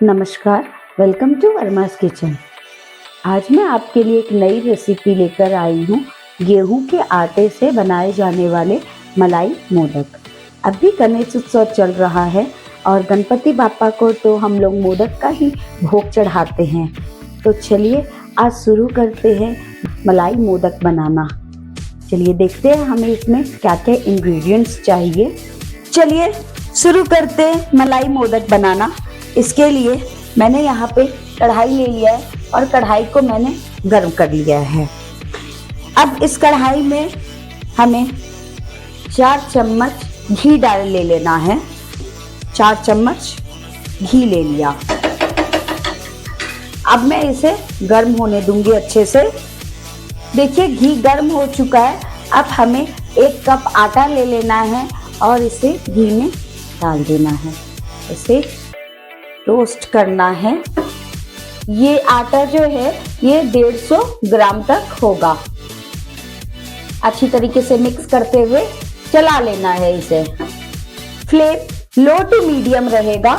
नमस्कार, welcome to वर्मास kitchen. आज मैं आपके लिए एक नई रेसिपी लेकर आई हूँ। गेहूं के आटे से बनाए जाने वाले मलाई मोदक। अभी गणेश उत्सव चल रहा है और गणपति बापा को तो हम लोग मोदक का ही भोग चढ़ाते हैं। तो चलिए आज शुरू करते हैं मलाई मोदक बनाना। चलिए देखते हैं हमें इसमें क्या क्या इंग्रेडिएंट्स चाहिए। चलिए शुरू करते हैं मलाई मोदक बनाना। इसके लिए मैंने यहाँ पे कढ़ाई ले लिया है और कढ़ाई को मैंने गर्म कर लिया है। अब इस कढ़ाई में हमें 4 चम्मच घी डाल ले लेना है। 4 चम्मच घी ले लिया। अब मैं इसे गर्म होने दूंगी अच्छे से। देखिए घी गर्म हो चुका है। अब हमें 1 कप आटा ले लेना है और इसे घी में डाल देना है। इसे रोस्ट करना है। ये आटा जो है ये 150 ग्राम तक होगा। अच्छी तरीके से मिक्स करते हुए चला लेना है इसे। फ्लेम लो टू मीडियम रहेगा।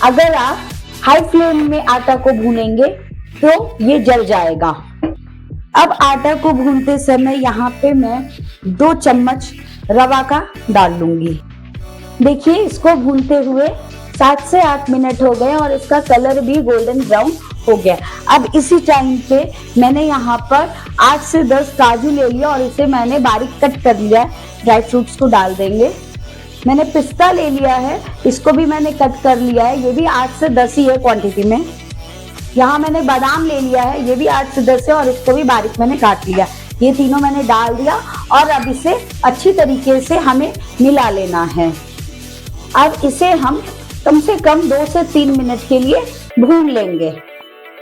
अगर आप हाई फ्लेम में आटा को भूनेंगे तो ये जल जाएगा। अब आटा को भूनते समय यहाँ पे मैं 2 चम्मच रवा का डाल लूंगी। देखिए इसको भूनते हुए 7 से 8 मिनट हो गए और इसका कलर भी गोल्डन ब्राउन हो गया। अब इसी टाइम पे मैंने यहाँ पर 8 से 10 काजू ले लिया और इसे मैंने बारीक कट कर लिया है। ड्राई फ्रूट्स को डाल देंगे। मैंने पिस्ता ले लिया है, इसको भी मैंने कट कर लिया है। ये भी 8 से 10 ही है क्वांटिटी में। यहाँ मैंने बादाम ले लिया है, ये भी 8 से 10 है और इसको भी बारीक मैंने काट लिया। ये तीनों मैंने डाल दिया और अब इसे अच्छी तरीके से हमें मिला लेना है। अब इसे हम कम से कम 2 से 3 मिनट के लिए भून लेंगे।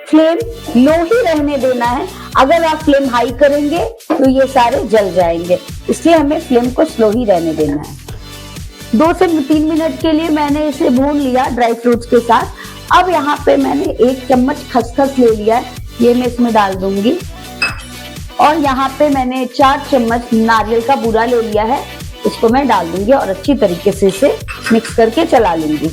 फ्लेम लो ही रहने देना है। अगर आप फ्लेम हाई करेंगे तो ये सारे जल जाएंगे, इसलिए हमें फ्लेम को स्लो ही रहने देना है। 2 से 3 मिनट के लिए मैंने इसे भून लिया ड्राई फ्रूट्स के साथ। अब यहाँ पे मैंने 1 चम्मच खसखस ले लिया है, ये मैं इसमें डाल दूंगी। और यहाँ पे मैंने 4 चम्मच नारियल का बूरा ले लिया है, इसको मैं डाल दूंगी और अच्छी तरीके से इसे मिक्स करके चला लूंगी।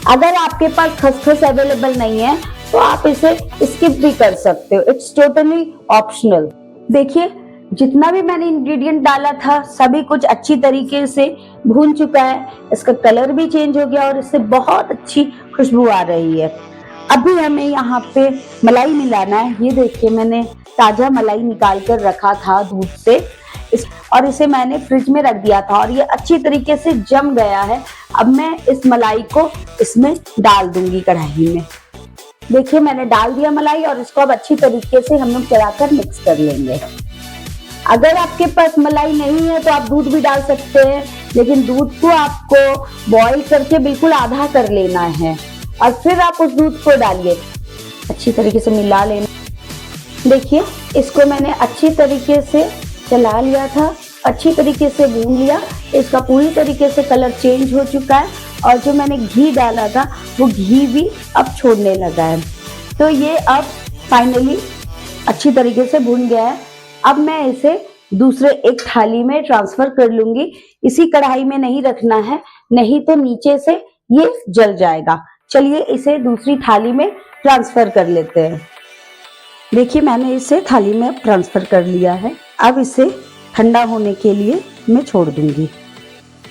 अगर आपके पास खसखस अवेलेबल नहीं है तो आप इसे स्किप भी कर सकते हो। It's totally optional. देखिए जितना भी मैंने इंग्रेडिएंट डाला था सभी कुछ अच्छी तरीके से भून चुका है। इसका कलर भी चेंज हो गया और इससे बहुत अच्छी खुशबू आ रही है। अभी हमें यहाँ पे मलाई मिलाना है। ये देखिए मैंने ताजा मलाई निकाल कर रखा था दूध से और इसे मैंने फ्रिज में रख दिया था और ये अच्छी तरीके से जम गया है। अब मैं इस मलाई को इसमें डाल दूंगी कढ़ाई में। देखिए मैंने डाल दिया मलाई और इसको अब अच्छी तरीके से हम लोग चलाकर मिक्स कर लेंगे। अगर आपके पास मलाई नहीं है तो आप दूध भी डाल सकते हैं, लेकिन दूध को आपको बॉईल करके बिल्कुल आधा कर लेना है और फिर आप उस दूध को डालिए। अच्छी तरीके से मिला लेना। देखिए इसको मैंने अच्छी तरीके से चला लिया था, अच्छी तरीके से भून लिया। इसका पूरी तरीके से कलर चेंज हो चुका है और जो मैंने घी डाला था वो घी भी अब छोड़ने लगा है। तो ये अब फाइनली अच्छी तरीके से भून गया है। अब मैं इसे दूसरे एक थाली में ट्रांसफर कर लूंगी। इसी कढ़ाई में नहीं रखना है, नहीं तो नीचे से ये जल जाएगा। चलिए इसे दूसरी थाली में ट्रांसफर कर लेते हैं। देखिए मैंने इसे थाली में ट्रांसफर कर लिया है। अब इसे ठंडा होने के लिए मैं छोड़ दूंगी।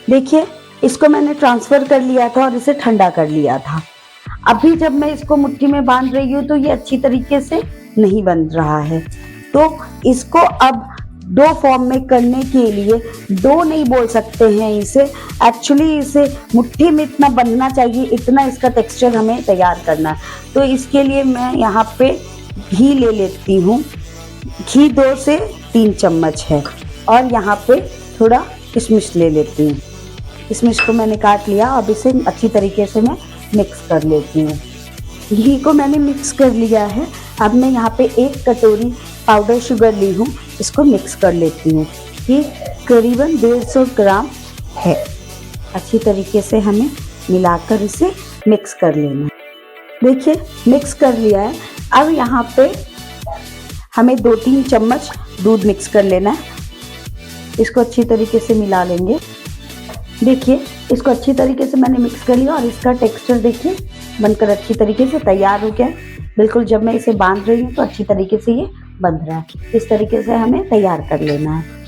देखिए इसको मैंने ट्रांसफर कर लिया था और इसे ठंडा कर लिया था। अभी जब मैं इसको मुट्ठी में बांध रही हूँ तो ये अच्छी तरीके से नहीं बन रहा है। तो इसको अब डो फॉर्म में करने के लिए, डो नहीं बोल सकते हैं इसे, एक्चुअली इसे मुट्ठी में इतना बंधना चाहिए, इतना इसका टेक्सचर हमें तैयार करना है। तो इसके लिए मैं यहाँ पे घी ले लेती हूँ। घी 2 से 3 चम्मच है और यहाँ पे थोड़ा किशमिश ले लेती हूँ। किशमिश को मैंने काट लिया। अब इसे अच्छी तरीके से मैं मिक्स कर लेती हूँ। घी को मैंने मिक्स कर लिया है। अब मैं यहाँ पे 1 कटोरी पाउडर शुगर ली हूँ, इसको मिक्स कर लेती हूँ। ये करीबन 150 ग्राम है। अच्छी तरीके से हमें मिलाकर इसे मिक्स कर लेना है। देखिए मिक्स कर लिया है। अब यहाँ पे हमें 2-3 चम्मच दूध मिक्स कर लेना है। इसको अच्छी तरीके से मिला लेंगे। देखिए इसको अच्छी तरीके से मैंने मिक्स कर लिया और इसका टेक्सचर देखिए बनकर अच्छी तरीके से तैयार हो गया है। बिल्कुल जब मैं इसे बांध रही हूँ तो अच्छी तरीके से ये बंध रहा है। इस तरीके से हमें तैयार कर लेना है।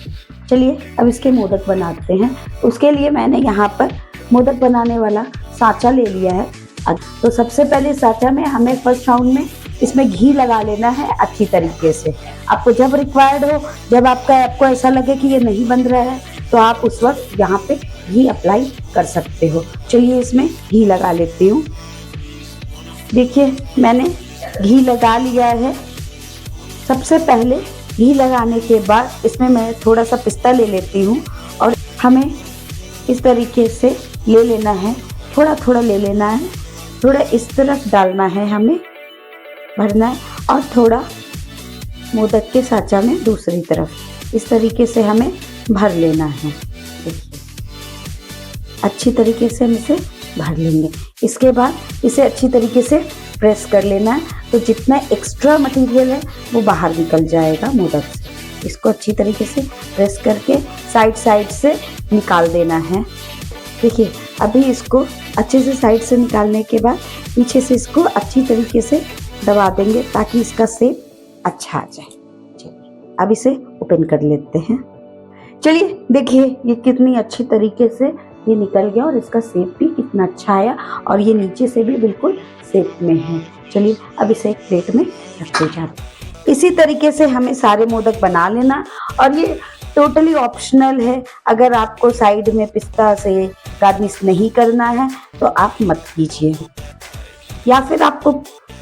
चलिए अब इसके मोदक बनाते हैं। उसके लिए मैंने यहाँ पर मोदक बनाने वाला साँचा ले लिया है। तो सबसे पहले साँचा में हमें फर्स्ट राउंड में इसमें घी लगा लेना है अच्छी तरीके से। आपको जब रिक्वायर्ड हो, जब आपको ऐसा लगे कि ये नहीं बन रहा है, तो आप उस वक्त यहाँ पे घी अप्लाई कर सकते हो। चलिए इसमें घी लगा लेती हूँ। देखिए मैंने घी लगा लिया है। सबसे पहले घी लगाने के बाद इसमें मैं थोड़ा सा पिस्ता ले लेती हूँ और हमें इस तरीके से ले लेना है, थोड़ा थोड़ा ले लेना है। थोड़ा इस तरफ डालना है, हमें भरना है और थोड़ा मोदक के साँचा में दूसरी तरफ इस तरीके से हमें भर लेना है। देखिए अच्छी तरीके से हम इसे भर लेंगे। इसके बाद इसे अच्छी तरीके से प्रेस कर लेना है, तो जितना एक्स्ट्रा मटेरियल है वो बाहर निकल जाएगा मोदक से। इसको अच्छी तरीके से प्रेस करके साइड से निकाल देना है। देखिए अभी इसको अच्छे से साइड से निकालने के बाद पीछे से इसको अच्छी तरीके से दबा देंगे ताकि इसका शेप अच्छा आ जाए। चलिए अब इसे ओपन कर लेते हैं। चलिए देखिए ये कितनी अच्छी तरीके से ये निकल गया और इसका शेप भी कितना अच्छा आया और ये नीचे से भी बिल्कुल शेप में है। चलिए अब इसे एक प्लेट में रखते जाते। इसी तरीके से हमें सारे मोदक बना लेना और ये टोटली ऑप्शनल है। अगर आपको साइड में पिस्ता से गार्निश नहीं करना है तो आप मत कीजिए, या फिर आपको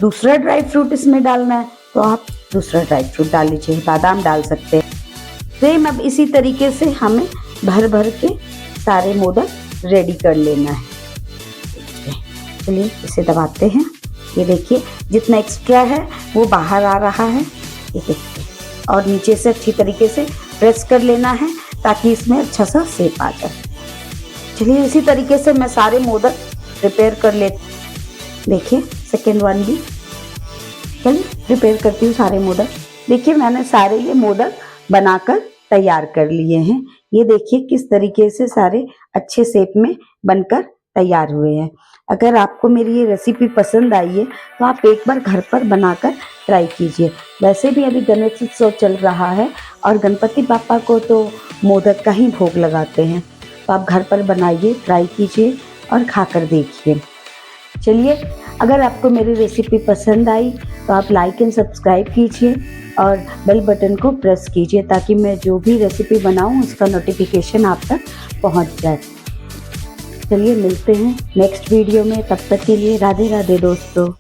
दूसरा ड्राई फ्रूट इसमें डालना है तो आप दूसरा ड्राई फ्रूट डाल लीजिए, बादाम डाल सकते हैं। सेम अब इसी तरीके से हमें भर भर के सारे मोदक रेडी कर लेना है। चलिए इसे दबाते हैं। ये देखिए जितना एक्स्ट्रा है वो बाहर आ रहा है, ये देखिए, और नीचे से अच्छी तरीके से प्रेस कर लेना है ताकि इसमें अच्छा सा शेप आ जाए। चलिए इसी तरीके से मैं सारे मोदक प्रिपेयर कर लेती। देखिए सेकेंड वन भी चलिए प्रिपेयर करती हूँ सारे मोदक। देखिए मैंने सारे ये मोदक बनाकर तैयार कर लिए हैं। ये देखिए किस तरीके से सारे अच्छे शेप में बनकर तैयार हुए हैं। अगर आपको मेरी ये रेसिपी पसंद आई है तो आप एक बार घर पर बनाकर ट्राई कीजिए। वैसे भी अभी गणेश उत्सव चल रहा है और गणपति बापा को तो मोदक का ही भोग लगाते हैं, तो आप घर पर बनाइए, ट्राई कीजिए और खाकर देखिए। चलिए अगर आपको मेरी रेसिपी पसंद आई तो आप लाइक एंड सब्सक्राइब कीजिए और बेल बटन को प्रेस कीजिए ताकि मैं जो भी रेसिपी बनाऊं उसका नोटिफिकेशन आप तक पहुंच जाए। चलिए मिलते हैं नेक्स्ट वीडियो में, तब तक के लिए राधे राधे दोस्तों।